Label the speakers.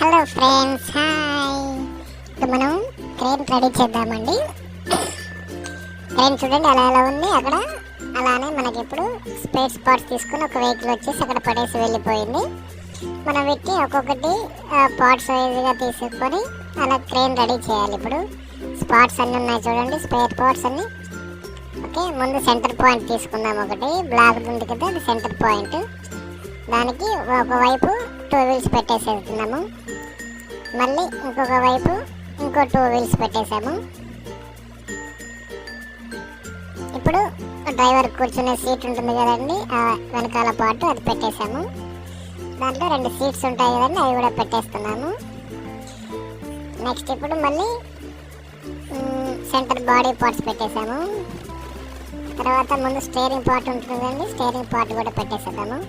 Speaker 1: Hello friends, hi. ఇప్పుడు మనం crane ready చేద్దామండి. క్రేన్ చూడండి అలా ఉంది అక్కడ. అలానే మనకి ఇప్పుడు స్పేర్ పార్ట్స్ తీసుకుని ఒక వెహికల్ వచ్చేసి అక్కడ పడేసి వెళ్ళిపోయింది. మనం వీటిని ఒక్కొక్కటి పార్ట్స్ వైజ్గా తీసుకొని అలా క్రేన్ రెడీ చేయాలి. ఇప్పుడు స్పాట్స్ అన్నీ ఉన్నాయి చూడండి, స్పేర్ పార్ట్స్ అన్నీ. ఓకే, ముందు సెంటర్ పాయింట్ తీసుకుందాం. ఒకటి బ్లాక్ ఉంది కదా, అది సెంటర్ పాయింట్. దానికి ఒకవైపు 2 వీల్స్ పెట్టేసేస్తున్నాము. మళ్ళీ ఇంకొక వైపు ఇంకో 2 వీల్స్ పెట్టేసాము. ఇప్పుడు డ్రైవర్ కూర్చునే సీట్ ఉంటుంది కదండి, ఆ వెనకాల పాటు అది పెట్టేసాము. దాంట్లో 2 సీట్స్ ఉంటాయి కదండి, అవి కూడా పెట్టేస్తున్నాము. నెక్స్ట్ ఇప్పుడు మళ్ళీ సెంటర్ బాడీ పార్ట్స్ పెట్టేసాము. తర్వాత ముందు స్టీరింగ్ పార్ట్ ఉంటుంది కదండి, స్టీరింగ్ పార్ట్ కూడా పెట్టేసేద్దాము.